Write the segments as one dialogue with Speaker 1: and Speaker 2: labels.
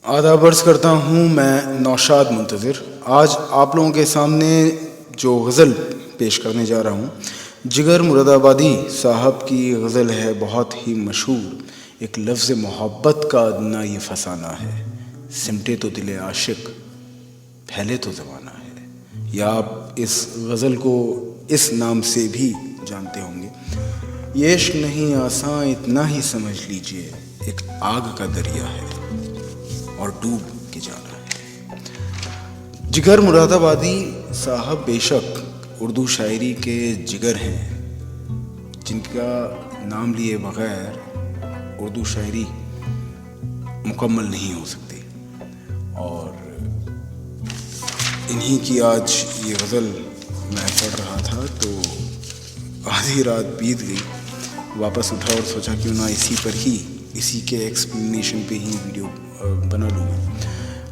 Speaker 1: आदाब अर्ज़ करता हूँ। मैं नौशाद मुंतज़िर आज आप लोगों के सामने जो गज़ल पेश करने जा रहा हूँ, जिगर मुरादाबादी साहब की गज़ल है, बहुत ही मशहूर। एक लफ्ज़ मोहब्बत का अदना ये फसाना है, सिमटे तो दिल आशिक, फैले तो ज़माना है। या आप इस गज़ल को इस नाम से भी जानते होंगे, ये इश्क नहीं आसान इतना ही समझ लीजिए, एक आग का दरिया है और डूब के जाना है। जिगर मुरादाबादी साहब बेशक उर्दू शायरी के जिगर हैं, जिनका नाम लिए बग़ैर उर्दू शायरी मुकम्मल नहीं हो सकती। और इन्हीं की आज ये गज़ल मैं पढ़ रहा था तो आधी रात बीत गई। वापस उठा और सोचा क्यों ना इसी के एक्सप्लेनेशन पे ही वीडियो बना लूँगा।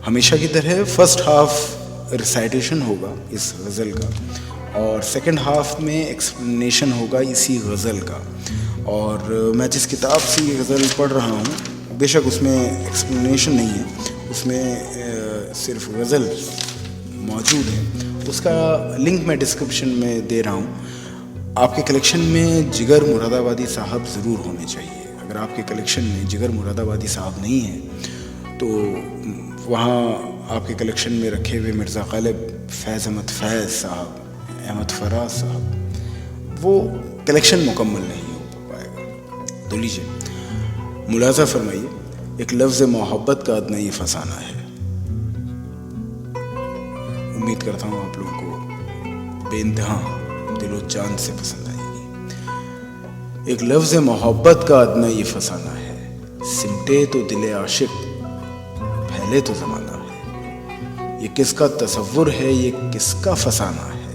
Speaker 1: हमेशा की तरह फ़र्स्ट हाफ रिसाइटेशन होगा इस गज़ल का और सेकंड हाफ में एक्सप्लेनेशन होगा इसी गज़ल का। और मैं जिस किताब से ये गज़ल पढ़ रहा हूँ, बेशक उसमें एक्सप्लेनेशन नहीं है, उसमें सिर्फ गज़ल मौजूद है। उसका लिंक मैं डिस्क्रिप्शन में दे रहा हूँ। आपके कलेक्शन में जिगर मुरादाबादी साहब ज़रूर होने चाहिए। अगर आपके कलेक्शन में जिगर मुरादाबादी साहब नहीं हैं तो वहाँ आपके कलेक्शन में रखे हुए मिर्ज़ा गालिब, फैज़ अहमद फैज़ साहब, अहमद फराज साहब, वो कलेक्शन मुकम्मल नहीं हो पाएगा। तो लीजिए मुलाज़ा फरमाइए, एक लफ्ज़ मोहब्बत का अदना ये फसाना है। उम्मीद करता हूँ आप लोगों को बेइंतहा दिलो जान से पसंद आएगी। एक लफ्ज़ मोहब्बत का अदना ये फसाना है, सिमटे तो दिल आशिक, फैले तो ज़माना है। ये किसका तसव्वुर है, ये किसका फसाना है,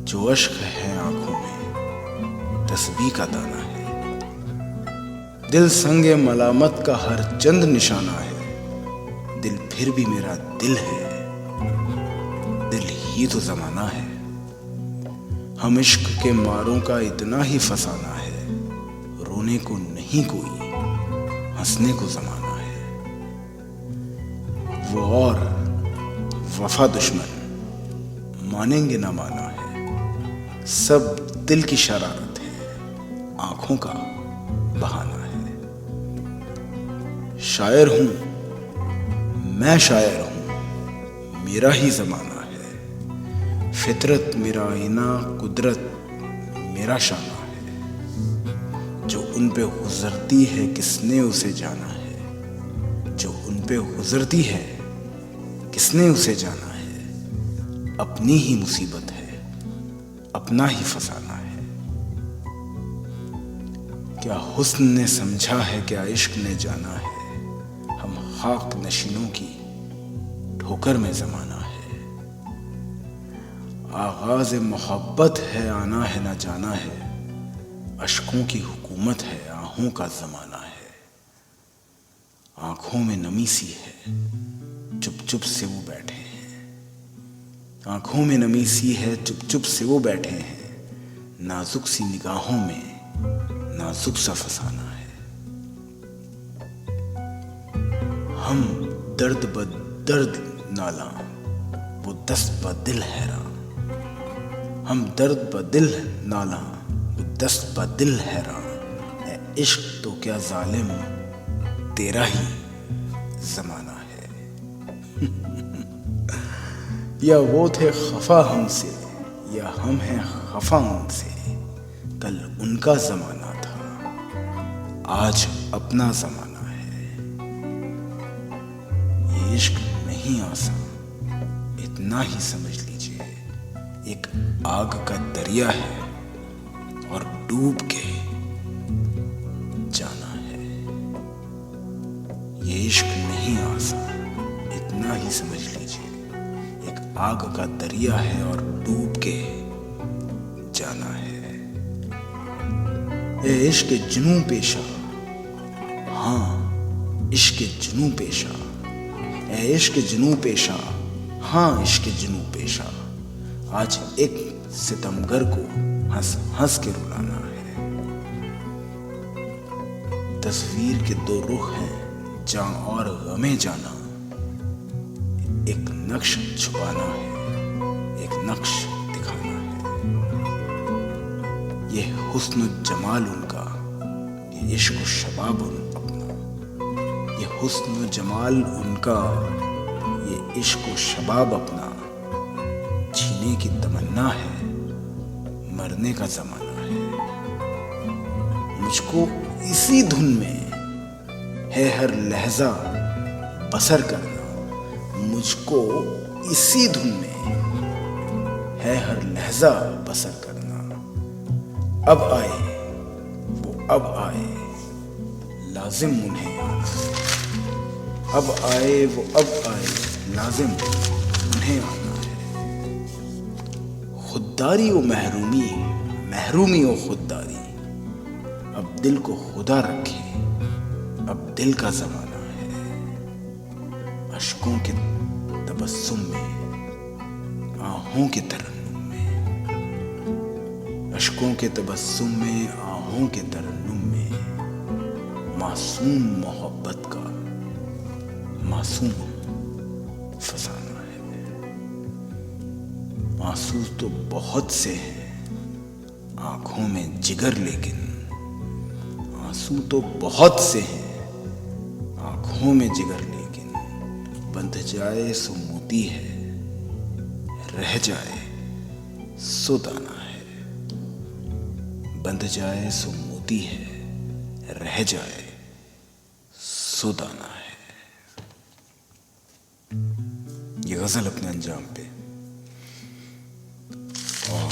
Speaker 1: जो अश्क है आंखों में तस्बीह का दाना है। दिल संगे मलामत का हर चंद निशाना है, दिल फिर भी मेरा दिल है, दिल ही तो ज़माना है। हम इश्क के मारों का इतना ही फसाना है, रोने को नहीं कोई, हंसने को ज़माना है। वो और वफा दुश्मन मानेंगे ना माना है, सब दिल की शरारत है, आंखों का बहाना है। शायर हूं मैं, शायर हूं, मेरा ही ज़माना, फितरत मेरा आईना, कुदरत मेरा शाना है। जो उन पे गुजरती है किसने उसे जाना है, जो उन पे गुजरती है किसने उसे जाना है। अपनी ही मुसीबत है, अपना ही फसाना है। क्या हुस्न ने समझा है, क्या इश्क ने जाना है, हम खाक नशीनों की ठोकर में ज़माना है। आगाज़ मोहब्बत है, आना है ना जाना है, अश्कों की हुकूमत है, आहों का ज़माना है। आंखों में नमी सी है, चुप चुप से वो बैठे हैं, आंखों में नमी सी है, चुप चुप से वो बैठे हैं। नाजुक सी निगाहों में नाजुक सा फसाना है। हम दर्द ब दर्द नाला, वो दस्त ब दिल हैरान। हम दर्द ब दिल नाला, वो दस्त ब दिल हैरान। ए इश्क तो क्या जालिम तेरा ही ज़माना है। या वो थे खफा हमसे, या हम हैं खफा उनसे। कल उनका ज़माना था, आज अपना ज़माना है। ये इश्क नहीं आसान, इतना ही समझ लीजिए, एक आग का दरिया है और डूब के जाना है। ये इश्क नहीं आसान, इतना ही समझ लीजिए, एक आग का दरिया है और डूब के जाना है। ए इश्क जुनूं पेशा, हाँ इश्क जुनूं पेशा, ए इश्क जुनूं पेशा, हाँ इश्क जुनूं पेशा। आज एक सितमगर को हंस हंस के रुलाना है। तस्वीर के दो रुख हैं, और गमे जाना, एक नक्श छुपाना है, एक नक्श दिखाना है। ये हुस्न जमाल उनका, ये इश्क शबाब अपना, ये हुस्न जमाल उनका, ये इश्क शबाब अपना, जीने की तमन्ना है, मरने का जमाना है। मुझको इसी धुन में है हर लहजा बसर करना, मुझको इसी धुन में है हर लहजा बसर करना। अब आए वो अब आए, लाजिम उन्हें आना। अब आए वो अब आए, लाजिम उन्हें आना है। खुददारी वो महरूमी, महरूमी वो खुददारी, अब दिल को खुदा रखे, अब दिल का जमाना है। अश्कों के तबस्सुम में, आहों के तरन्नुम में, अश्कों के तबस्सुम में, आहों के तरन्नुम में, मासूम मोहब्बत का मासूम फसाना है। आंसू तो बहुत से हैं आंखों में जिगर, लेकिन आंसू तो बहुत से हैं आंखों में जिगर, लेकिन बंध जाए सो मोती है, रह जाए सो दाना है। बंध जाए सो मोती है, रह जाए सो दाना है। ये गजल अपने अंजाम पे, और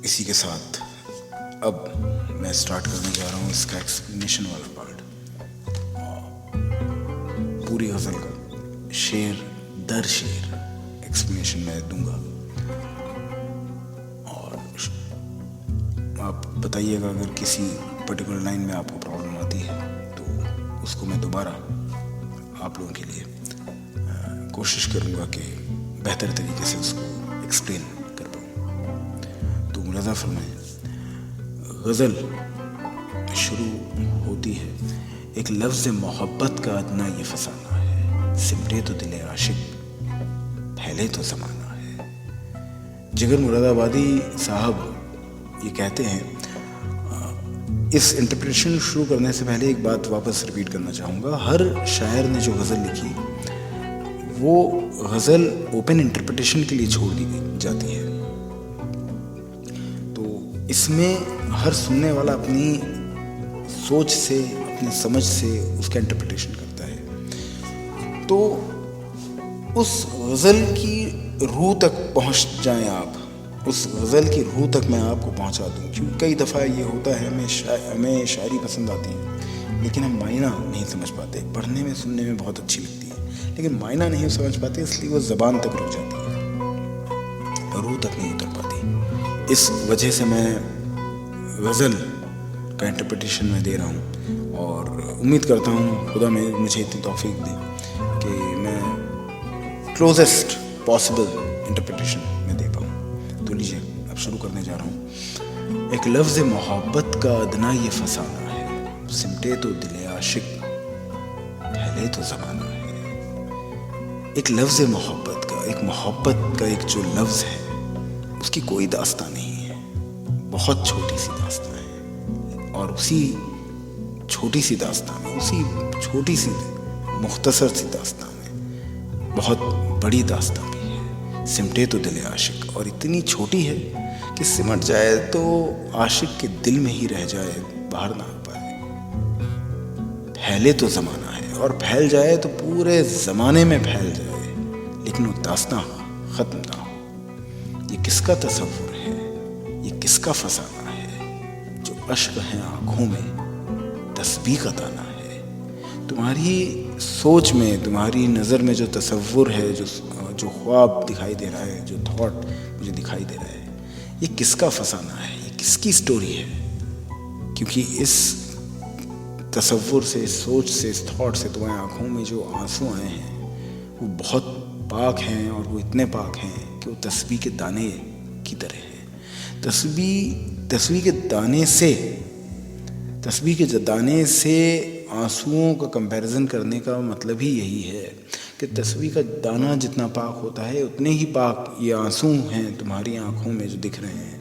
Speaker 1: इसी के साथ अब मैं स्टार्ट करने जा रहा हूँ इसका एक्सप्लेनेशन वाला पार्ट। पूरी गजल का शेर दर शेर एक्सप्लेनेशन मैं दूंगा, और आप बताइएगा अगर किसी पर्टिकुलर लाइन में आपको प्रॉब्लम आती है तो उसको मैं दोबारा आप लोगों के लिए कोशिश करूंगा कि बेहतर तरीके से उसको एक्सप्लेन कर पाऊँ। तो मुलाज़ा फरमाएं, गज़ल शुरू होती है, एक लफ्ज़ मोहब्बत का अदना ये फसाना है, सिमटे तो दिले आशिक, फैले तो ज़माना है। जिगर मुरादाबादी साहब ये कहते हैं, इस इंटरप्रिटेशन शुरू करने से पहले एक बात वापस रिपीट करना चाहूँगा। हर शायर ने जो गज़ल लिखी वो गज़ल ओपन इंटरप्रिटेशन के लिए छोड़ दी जाती है, तो इसमें हर सुनने वाला अपनी सोच से, अपनी समझ से उसका इंटरप्रिटेशन करता है। तो उस गज़ल की रूह तक पहुंच जाएं आप, उस गज़ल की रूह तक मैं आपको पहुंचा दूं, क्योंकि कई दफ़ा ये होता है हमें शायरी पसंद आती है लेकिन हम मायना नहीं समझ पाते। पढ़ने में सुनने में बहुत अच्छी लगती है लेकिन मायना नहीं समझ पाते, इसलिए वो ज़बान तक रुक जाती है, रूह तक नहीं उतर पाती। इस वजह से मैं गज़ल का इंटरप्रिटेशन में दे रहा हूँ, और उम्मीद करता हूँ खुदा में मुझे इतनी तौफीक दे कि मैं क्लोजेस्ट पॉसिबल इंटरप्रिटेशन में दे पाऊँ। तो लीजिए अब शुरू करने जा रहा हूँ। एक लफ्ज़ मोहब्बत का अदना ये फसाना है, सिमटे तो दिले आशिक, फैले तो ज़माना है। एक लफ्ज़ मोहब्बत का, एक मोहब्बत का एक जो लफ्ज़ है उसकी कोई दास्तां नहीं है, बहुत छोटी सी दास्तां है, और उसी छोटी सी दास्तां में, उसी छोटी सी मुख्तसर सी दास्तां में बहुत बड़ी दास्तां भी है। सिमटे तो दिले आशिक, और इतनी छोटी है कि सिमट जाए तो आशिक के दिल में ही रह जाए, बाहर ना आ पाए। फैले तो ज़माना है, और फैल जाए तो पूरे ज़माने में फैल जाए, लेकिन वो दास्तां ख़त्म ना हो। ये किसका तसव्वुर है, ये किसका फसाना है, जो अश्क हैं आँखों में, तस्बीह का दाना है। तुम्हारी सोच में, तुम्हारी नज़र में जो तसव्वुर है, जो ख्वाब दिखाई दे रहा है, जो थॉट मुझे दिखाई दे रहा है, ये किसका फसाना है, ये किसकी स्टोरी है। क्योंकि इस तसव्वुर से, इस सोच से, इस थॉट से तुम्हारी आँखों में जो आंसू आए हैं वो बहुत पाक हैं, और वो इतने पाक हैं कि वो तस्बीह के दाने की तरह हैं। तस्बीह के दाने से आंसुओं का कंपैरिजन करने का मतलब ही यही है कि तस्वीर का दाना जितना पाक होता है उतने ही पाक ये आंसू हैं तुम्हारी आंखों में जो दिख रहे हैं।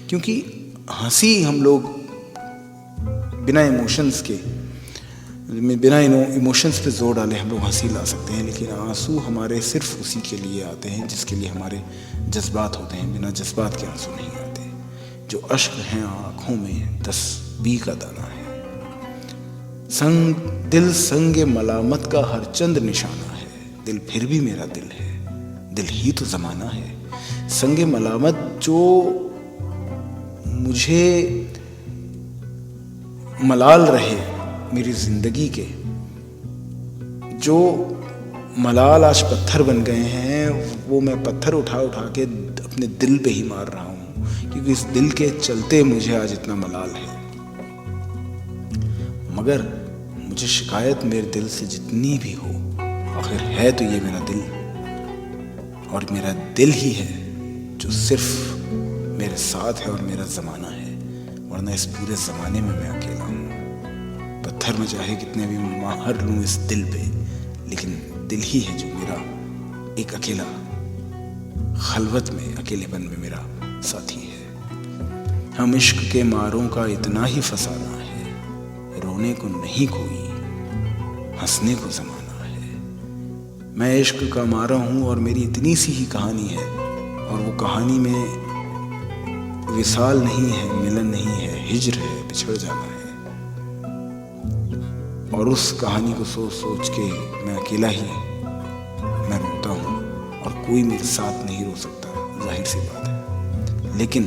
Speaker 1: क्योंकि हंसी हम लोग बिना इमोशंस पे जोर डाले हम लोग हंसी ला सकते हैं, लेकिन आंसू हमारे सिर्फ उसी के लिए आते हैं जिसके लिए हमारे जज्बात होते हैं। बिना जज्बात के आंसू नहीं आते। जो अश्क हैं आंखों में तस्बीह का दाना है। दिल संगे मलामत का हर चंद निशाना है। दिल फिर भी मेरा दिल है, दिल ही तो जमाना है। संगे मलामत जो मुझे मलाल रहे मेरी जिंदगी के, जो मलाल आज पत्थर बन गए हैं, वो मैं पत्थर उठा उठा के अपने दिल पे ही मार रहा हूँ, क्योंकि इस दिल के चलते मुझे आज इतना मलाल है। मगर मुझे शिकायत मेरे दिल से जितनी भी हो, आखिर है तो ये मेरा दिल, और मेरा दिल ही है जो सिर्फ मेरे साथ है और मेरा ज़माना है। वरना इस पूरे ज़माने में मैं अकेला हूँ। पत्थर में चाहे कितने भी माहर लूँ इस दिल पे, लेकिन दिल ही है जो मेरा एक अकेला खलवत में, अकेलेपन में मेरा साथी है। हम इश्क के मारों का इतना ही फसाना है, रोने को नहीं कोई, हंसने को ज़माना है। मैं इश्क का मारा हूँ और मेरी इतनी सी ही कहानी है, और वो कहानी में विसाल नहीं है, मिलन नहीं है, हिज्र है, बिछड़ जाना है। और उस कहानी को सोच सोच के मैं अकेला ही मैं रोता हूँ, और कोई मेरे साथ नहीं रो सकता, जाहिर सी बात है। लेकिन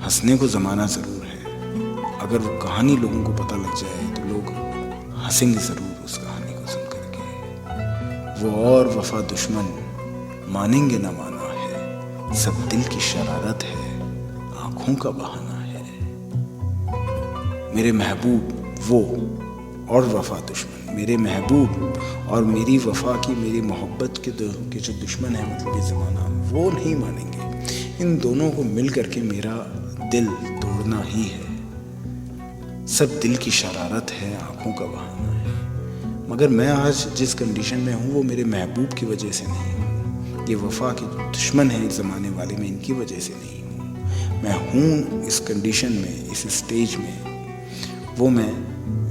Speaker 1: हंसने को ज़माना ज़रूर है। अगर वो कहानी लोगों को पता लग जाए तो लोग हंसेंगे ज़रूर उस कहानी को सुन करके। वो और वफा दुश्मन मानेंगे ना माना है, सब दिल की शरारत है, आंखों का बहाना है। मेरे महबूब वो और वफा दुश्मन, मेरे महबूब और मेरी वफा की, मेरी मोहब्बत के जो दुश्मन है, मतलब ये ज़माना, वो नहीं मानेंगे। इन दोनों को मिल करके मेरा दिल तोड़ना ही है। सब दिल की शरारत है, आंखों का बहाना है। मगर मैं आज जिस कंडीशन में हूँ वो मेरे महबूब की वजह से नहीं हूँ। ये वफा के दुश्मन है इस ज़माने वाले, मैं इनकी वजह से नहीं हूँ। मैं हूँ इस कंडीशन में, इस स्टेज में, वो मैं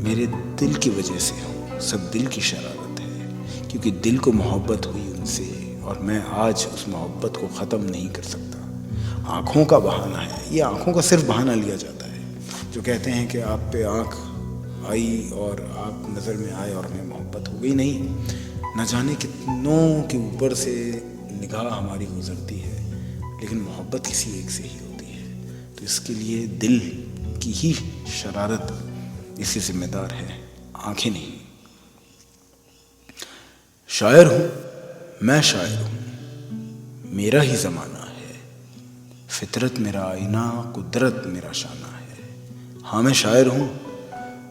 Speaker 1: मेरे दिल की वजह से हूँ। सब दिल की शरारत है, क्योंकि दिल को मोहब्बत हुई उनसे, और मैं आज उस मोहब्बत को ख़त्म नहीं कर सकता। आँखों का बहाना है, ये आँखों का सिर्फ बहाना लिया जाता है। जो कहते हैं कि आप पे आँख आई और आप नज़र में आए और हमें मोहब्बत हो गई, नहीं, न जाने कितनों के ऊपर से निगाह हमारी गुजरती है, लेकिन मोहब्बत किसी एक से ही होती है। तो इसके लिए दिल की ही शरारत इससे जिम्मेदार है, आंखें नहीं। शायर हूँ मैं, शायर हूँ, मेरा ही ज़माना है। फितरत मेरा आईना, कुदरत मेरा शाना है। हाँ मैं शायर हूँ,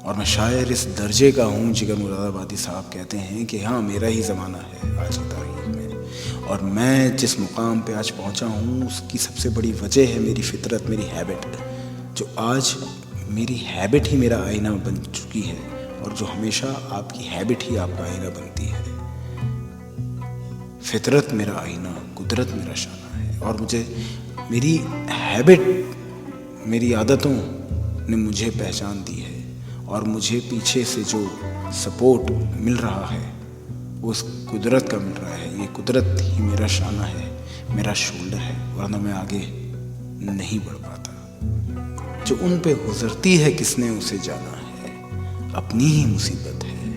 Speaker 1: और मैं शायर इस दर्जे का हूँ, जिगर मुरादाबादी साहब कहते हैं कि हाँ मेरा ही ज़माना है आज की तारीख में। और मैं जिस मुकाम पे आज पहुँचा हूँ उसकी सबसे बड़ी वजह है मेरी फितरत, मेरी हैबिट, जो आज मेरी हैबिट ही मेरा आईना बन चुकी है, और जो हमेशा आपकी हैबिट ही आपका आईना बनती है। फितरत मेरा आईना, कुदरत मेरा शाना है। और मुझे मेरी हैबिट, मेरी आदतों ने मुझे पहचान दी है, और मुझे पीछे से जो सपोर्ट मिल रहा है वो उस कुदरत का मिल रहा है। ये कुदरत ही मेरा शाना है, मेरा शोल्डर है, वरना मैं आगे नहीं बढ़ पाता। जो उन पे गुजरती है किसने उसे जाना है, अपनी ही मुसीबत है,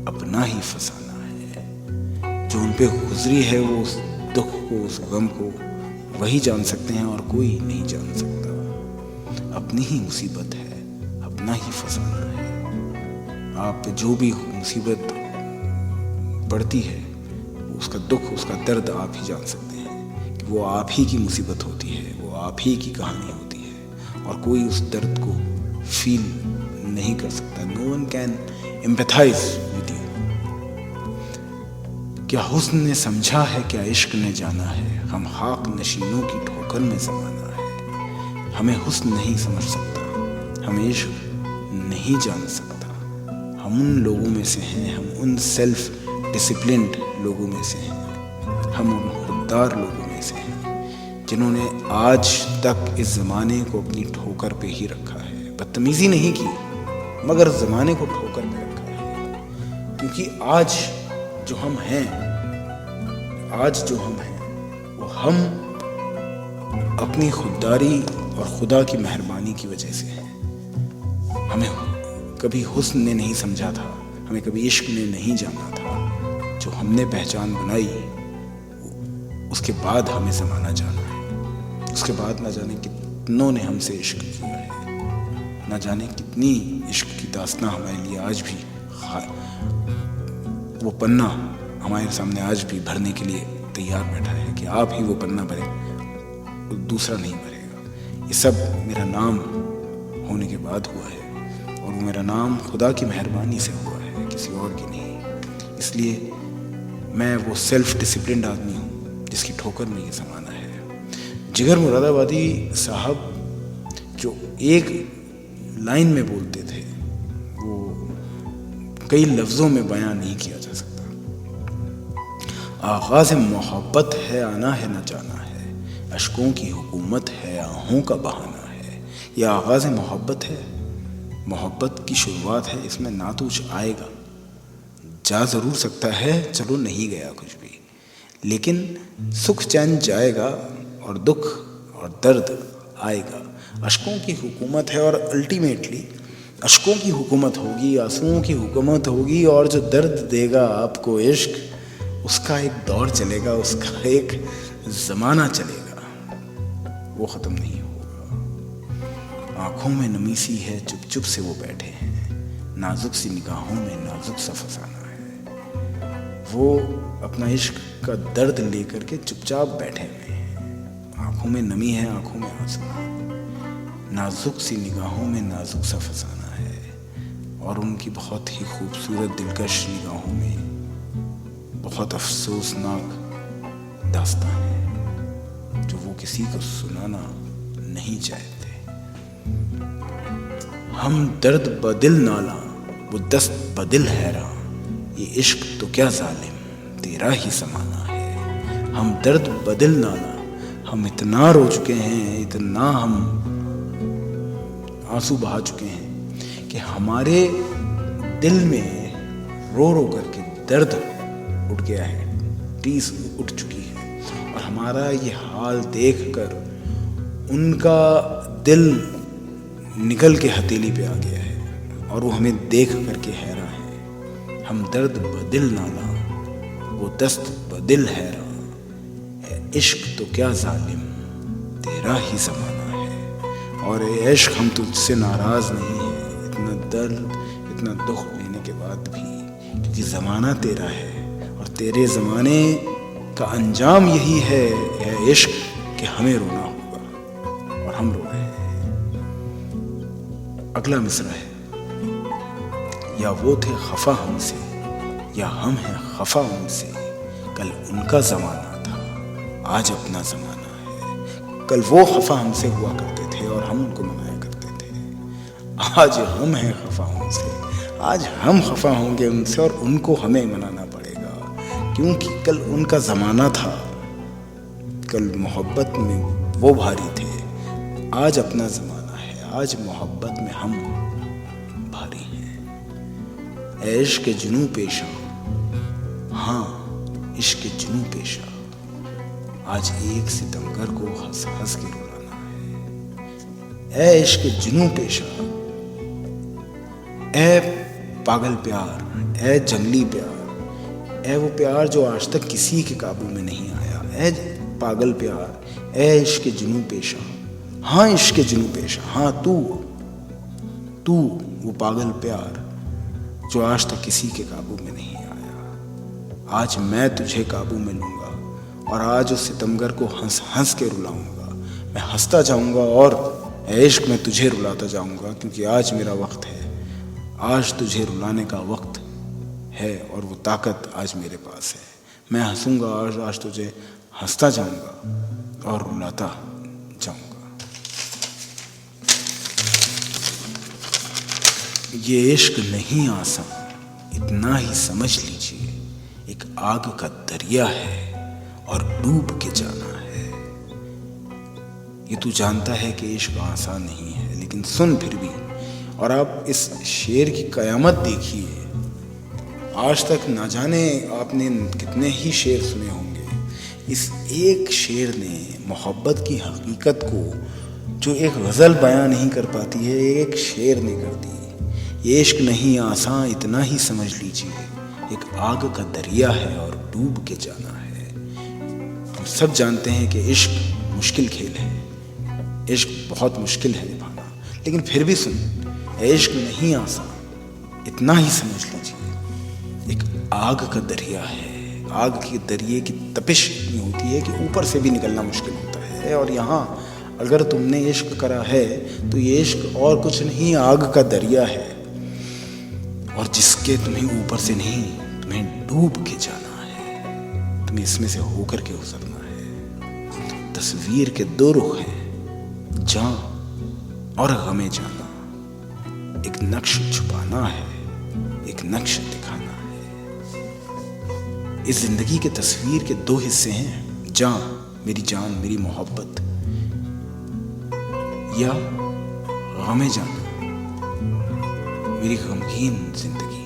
Speaker 1: अपना ही फसाना है। जो उन पे गुजरी है वो उस दुख को, उस गम को वही जान सकते हैं, और कोई नहीं जान सकता। अपनी ही मुसीबत है, अपना ही फसाना है। आप जो भी मुसीबत पड़ती है, उसका दुख, उसका दर्द आप ही जान सकते हैं कि वो आप ही की मुसीबत होती है, वो आप ही की कहानी होती है, और कोई उस दर्द को फील नहीं कर सकता। No one can empathize with you. क्या हुस्न ने समझा है, क्या इश्क ने जाना है, हम खाक नशीनों की ठोकर में ज़माना है। हमें हुस्न नहीं समझ सकता, हमें इश्क नहीं जान सकता, हम उन लोगों में से हैं, हम उन सेल्फ डिसिप्लिन्ड लोगों में से हैं, हम उन खुददार लोगों में से हैं जिन्होंने आज तक इस ज़माने को अपनी ठोकर पे ही रखा है। बदतमीज़ी नहीं की मगर ज़माने को ठोकर पे रखा है। क्योंकि आज जो हम हैं वो हम अपनी खुददारी और खुदा की मेहरबानी की वजह से हैं। हमें कभी हुस्न ने नहीं समझा था, हमें कभी इश्क ने नहीं जाना था। जो हमने पहचान बनाई उसके बाद हमें ज़माना जाना है। उसके बाद ना जाने कितनों ने हमसे इश्क किया है, ना जाने कितनी इश्क की दास्तां हमारे लिए आज भी वो पन्ना हमारे सामने आज भी भरने के लिए तैयार बैठा है कि आप ही वो पन्ना भरे, दूसरा नहीं भरेगा। ये सब मेरा नाम होने के बाद हुआ है और वो मेरा नाम खुदा की मेहरबानी से हुआ है, किसी और की नहीं। इसलिए मैं वो सेल्फ डिसिप्लिन्ड आदमी हूँ जिसकी ठोकर में ये ज़माना है। जिगर मुरादाबादी साहब जो एक लाइन में बोलते थे वो कई लफ्ज़ों में बयां नहीं किया जा सकता। आगाज़ मोहब्बत है, आना है न जाना है, अश्कों की हुकूमत है, आहों का बहाना है। यह आगाज़ मोहब्बत है, मोहब्बत की शुरुआत है। इसमें ना तो कुछ आएगा, जा ज़रूर सकता है, चलो नहीं गया कुछ भी, लेकिन सुख चैन जाएगा और दुख और दर्द आएगा। अश्कों की हुकूमत है और अल्टीमेटली अश्कों की हुकूमत होगी, आंसुओं की हुकूमत होगी, और जो दर्द देगा आपको इश्क, उसका एक दौर चलेगा, उसका एक ज़माना चलेगा, वो ख़त्म नहीं होगा। आँखों में नमी सी है, चुप चुप से वो बैठे हैं, नाजुक सी निगाहों में नाजुक सा फसाना है। वो अपना इश्क का दर्द लेकर के चुपचाप बैठे हुए हैं। आँखों में नमी है, आँखों में आंसू, नाजुक सी निगाहों में नाजुक सा फसाना है। और उनकी बहुत ही खूबसूरत दिलकश निगाहों में बहुत अफसोसनाक दास्तां है जो वो किसी को सुनाना नहीं चाहते। हम दर्द बदिल नाला, वो दस्त बदिल हैरान, ये इश्क तो क्या जालिम तेरा ही समाना है। हम दर्द बदिल नाला, हम इतना रो चुके हैं, इतना हम आंसू बहा चुके हैं कि हमारे दिल में रो रो करके दर्द उठ गया है, टीस उठ चुकी है। और हमारा ये हाल देखकर उनका दिल निकल के हथेली पे आ गया है और वो हमें देख करके हैरान है। हम दर्द बदिल नाला, वो दस्त बदिल हैरान, इश्क तो क्या जालिम तेरा ही ज़माना है। और ये इश्क हम तुझसे नाराज़ नहीं है, इतना दर्द इतना दुख लेने के बाद भी, क्योंकि ज़माना तेरा है और तेरे ज़माने का अंजाम यही है इश्क कि हमें रोना होगा और हम रो रहे हैं। अगला मिसरा है, या वो थे खफा हमसे या हम हैं खफा उनसे, कल उनका ज़माना था आज अपना ज़माना है। कल वो खफा हमसे हुआ करते थे और हम उनको मनाया करते थे, आज हम हैं खफा उनसे, आज हम खफा होंगे उनसे और उनको हमें मनाना पड़ेगा, क्योंकि कल उनका ज़माना था। कल मोहब्बत में वो भारी थे, आज अपना ज़माना है, आज मोहब्बत में हम भारी हैं। इश्क के जुनू पेशा, हाँ इश्क के जुनू पेशा, आज एक सितमगर को हंस हंस के रुलाना है। ए इश्क के जुनू पेशा, ए पागल प्यार, ए जंगली प्यार, ए वो प्यार जो आज तक किसी के काबू में नहीं आया, ए पागल प्यार, ए इश्क के जुनू पेशा, हाँ इश्क के जुनू पेशा, हाँ तू वो पागल प्यार जो आज तक किसी के काबू में नहीं आया। आज मैं तुझे काबू में लूँगा और आज उस सितमगर को हंस हंस के रुलाऊंगा। मैं हंसता जाऊँगा और इश्क में तुझे रुलाता जाऊँगा, क्योंकि आज मेरा वक्त है, आज तुझे रुलाने का वक्त है और वो ताकत आज मेरे पास है। मैं हंसूँगा और आज तुझे हंसता जाऊँगा और रुलाता जाऊँगा। ये इश्क नहीं आसान, इतना ही समझ लीजिए, एक आग का दरिया है और डूब के जाना है। ये तू जानता है कि इश्क आसान नहीं है, लेकिन सुन फिर भी। और आप इस शेर की कयामत देखिए। आज तक ना जाने आपने कितने ही शेर सुने होंगे, इस एक शेर ने मोहब्बत की हकीकत को, जो एक गज़ल बयां नहीं कर पाती है, एक शेर ने कर दी। ये इश्क नहीं आसान, इतना ही समझ लीजिए, एक आग का दरिया है और डूब के जाना है। हम सब जानते हैं कि इश्क मुश्किल खेल है, इश्क बहुत मुश्किल है निभाना, लेकिन फिर भी सुन, इश्क नहीं आसान, इतना ही समझ लीजिए, एक आग का दरिया है। आग के दरिये की तपिश इतनी होती है कि ऊपर से भी निकलना मुश्किल होता है। और यहाँ अगर तुमने इश्क करा है तो ये इश्क और कुछ नहीं, आग का दरिया है, और जिसके तुम्हें ऊपर से नहीं, तुम्हें डूब के जाना है, तुम्हें इसमें से होकर के गुजरना है। तस्वीर के दो रुख हैं, जां और गमे जाना। एक नक्श छुपाना है, एक नक्श दिखाना है। इस जिंदगी के तस्वीर के दो हिस्से हैं, जां मेरी जान, मेरी मोहब्बत, या गमे जाना, मेरी गमगीन जिंदगी।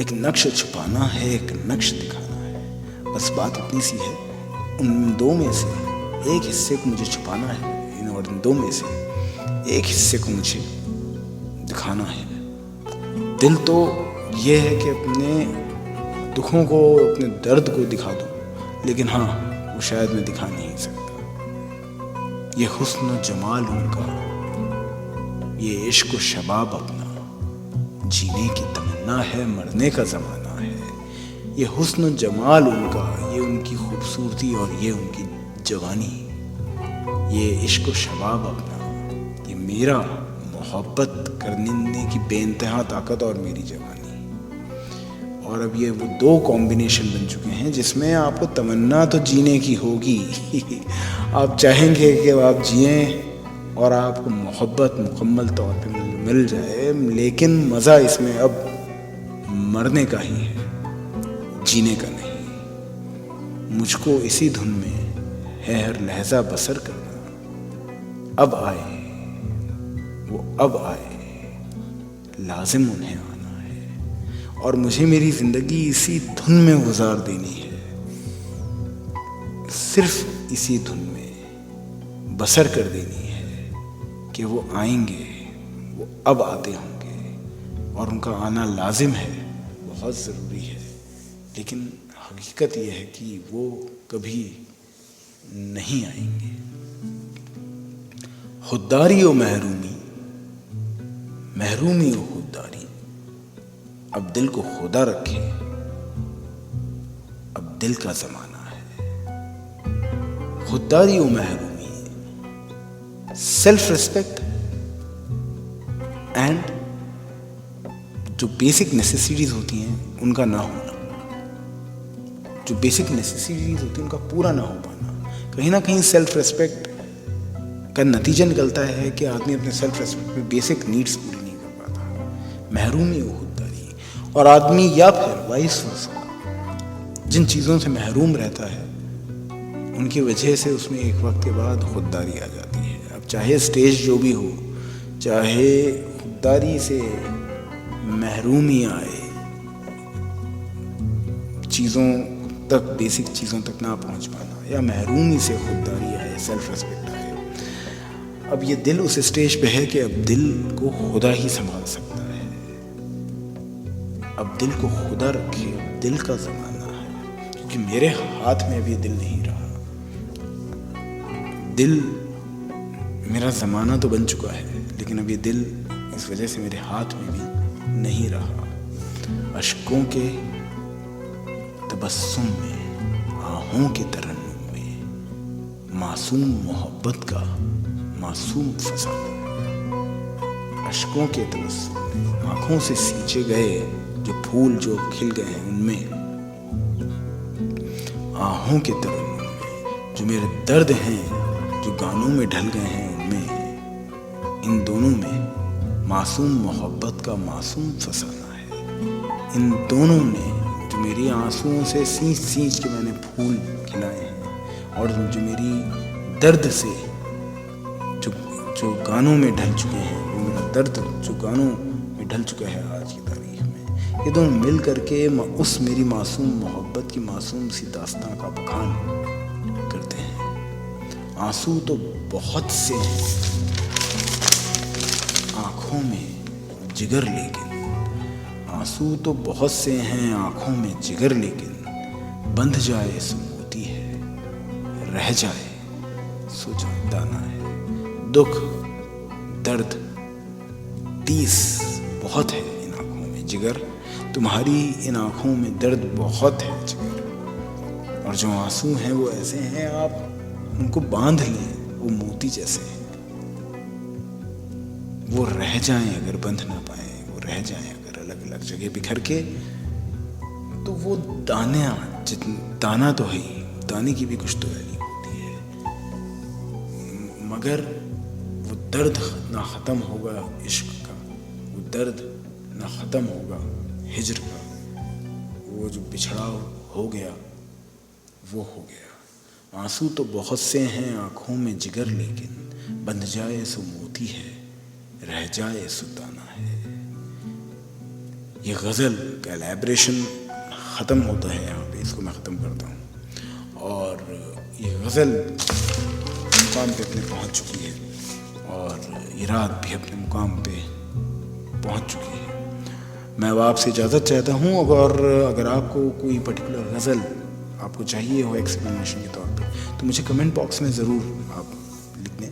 Speaker 1: एक नक्श छुपाना है, एक नक्श दिखाना है। बस बात इतनी सी है, उन दो में से एक हिस्से को मुझे छुपाना है, और इन दो में से एक हिस्से को मुझे दिखाना है। दिल तो ये है कि अपने दुखों को, अपने दर्द को दिखा दूं, लेकिन हाँ, वो शायद मैं दिखा नहीं सकता। ये हुस्न जमाल उनका, ये इश्क शबाब अपना, जीने की तमन्ना है, मरने का ज़माना है। ये हुस्न जमाल उनका, ये उनकी खूबसूरती और ये उनकी जवानी, ये इश्क शबाब अपना, ये मेरा मोहब्बत करने की बेइंतहा ताकत और मेरी जवानी। और अब ये वो दो कॉम्बिनेशन बन चुके हैं जिसमें आपको तमन्ना तो जीने की होगी आप चाहेंगे कि आप जिएं और आपको मोहब्बत मुकम्मल तौर पे मिल जाए, लेकिन मज़ा इसमें अब मरने का ही है, जीने का नहीं। मुझको इसी धुन में है हर लहजा बसर करना। अब आए वो, अब आए, लाजिम उन्हें आना है, और मुझे मेरी जिंदगी इसी धुन में गुजार देनी है, सिर्फ इसी धुन में बसर कर देनी है कि वो आएंगे, वो अब आते होंगे, और उनका आना लाजिम है, बहुत ज़रूरी है। लेकिन हकीकत ये है कि वो कभी नहीं आएंगे। खुददारी ओ महरूमी, महरूमी ओ खुददारी, अब दिल को खुदा रखे, अब दिल का जमाना है। खुददारी ओ महरूमी, सेल्फ रिस्पेक्ट एंड जो बेसिक नेसेसिटीज होती हैं उनका ना होना, जो बेसिक नेसेसिटीज होती हैं उनका पूरा ना हो पाना, कहीं ना कहीं सेल्फ रिस्पेक्ट का नतीजा निकलता है कि आदमी अपने सेल्फ रिस्पेक्ट में बेसिक नीड्स पूरी नहीं कर पाता। महरूमी वो खुददारी, और आदमी या फिर वाइस वर्सा जिन चीज़ों से महरूम रहता है उनकी वजह से उसमें एक वक्त के बाद खुददारी आ जाती है। अब चाहे स्टेज जो भी हो, चाहे खुददारी से महरूमी आए, चीज़ों तक, बेसिक चीज़ों तक ना पहुंच पाना, या महरूमी से खुददारी आए, सेल्फ रिस्पेक्ट आए। अब ये दिल उस स्टेज पे है कि अब दिल को खुदा ही संभाल सकता है। अब दिल को खुदा रखे, अब दिल का ज़माना है, क्योंकि मेरे हाथ में अभी दिल नहीं रहा। दिल मेरा ज़माना तो बन चुका है, लेकिन अब ये दिल इस वजह से मेरे हाथ में भी नहीं रहा। अश्कों के तबस्सुम में, आहों के तरन्नुम में, मासूम मोहब्बत का मासूम फसाना। अश्कों के तबस्सुम में, आँखों से सींचे गए जो फूल जो खिल गए हैं उनमें, आहों के तरन्नुम में, जो मेरे दर्द हैं जो गानों में ढल गए हैं उनमें, इन दोनों में मासूम मोहब्बत का मासूम फसाना है। इन दोनों ने जो मेरी आंसुओं से सींच के मैंने फूल खिलाए हैं और जो मेरी दर्द से जो गानों में ढल चुके हैं, वो मेरा दर्द जो गानों में ढल चुका है आज की तारीख में, ये दोनों मिल करके उस मेरी मासूम मोहब्बत की मासूम सी दास्तां का बखान करते हैं। आंसू तो बहुत से हैं आँखों में जिगर, लेकिन आंसू तो बहुत से हैं आँखों में जिगर, लेकिन बंध जाए सो मोती है, रह जाए सो दाना है। दुख दर्द तीस बहुत है इन आँखों में जिगर, तुम्हारी इन आँखों में दर्द बहुत है जिगर। और जो आंसू हैं वो ऐसे हैं, आप उनको बांध लें वो मोती जैसे हैं। वो रह जाएं अगर बंध ना पाए, वो रह जाएं अगर अलग अलग जगह बिखर के, तो वो दाना तो है ही, दाने की भी कुछ तो वैल्यू होती है, मगर वो दर्द ना ख़त्म होगा इश्क का, वो दर्द ना ख़त्म होगा हिजर का, वो जो बिछड़ाव हो गया वो हो गया। आंसू तो बहुत से हैं आँखों में जिगर, लेकिन बंध जाए सो मोती है, रह जाए सो दाना है। ये गज़ल का एलैबोरेशन ख़त्म होता है यहाँ पे, इसको मैं ख़त्म करता हूँ। और ये गज़ल मुकाम पे अपने पहुँच चुकी है और ये रात भी अपने मुकाम पे पहुँच चुकी है। मैं अब आपसे इजाज़त चाहता हूँ, और अगर आपको कोई पर्टिकुलर गज़ल आपको चाहिए हो एक्सप्लेनेशन के तौर पे, तो मुझे कमेंट बॉक्स में ज़रूर आप लिख दें,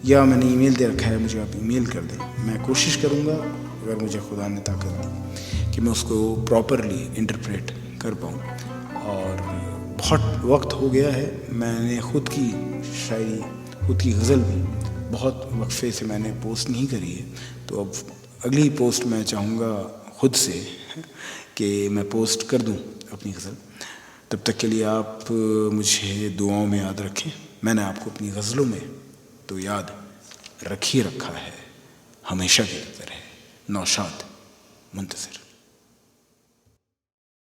Speaker 1: या मैंने ईमेल दे रखा है, मुझे आप ईमेल कर दें। मैं कोशिश करूँगा, अगर मुझे खुदा ने ताकत दी, कि मैं उसको प्रॉपरली इंटरप्रेट कर पाऊँ। और बहुत वक्त हो गया है, मैंने ख़ुद की शायरी, ख़ुद की गज़ल भी बहुत वक्फे से मैंने पोस्ट नहीं करी है, तो अब अगली पोस्ट मैं चाहूँगा ख़ुद से कि मैं पोस्ट कर दूँ अपनी गज़ल। तब तक के लिए आप मुझे दुआओं में याद रखें। मैंने आपको अपनी गज़लों में तो याद रख ही रखा है, हमेशा की तरह। नौशाद मुंतज़िर।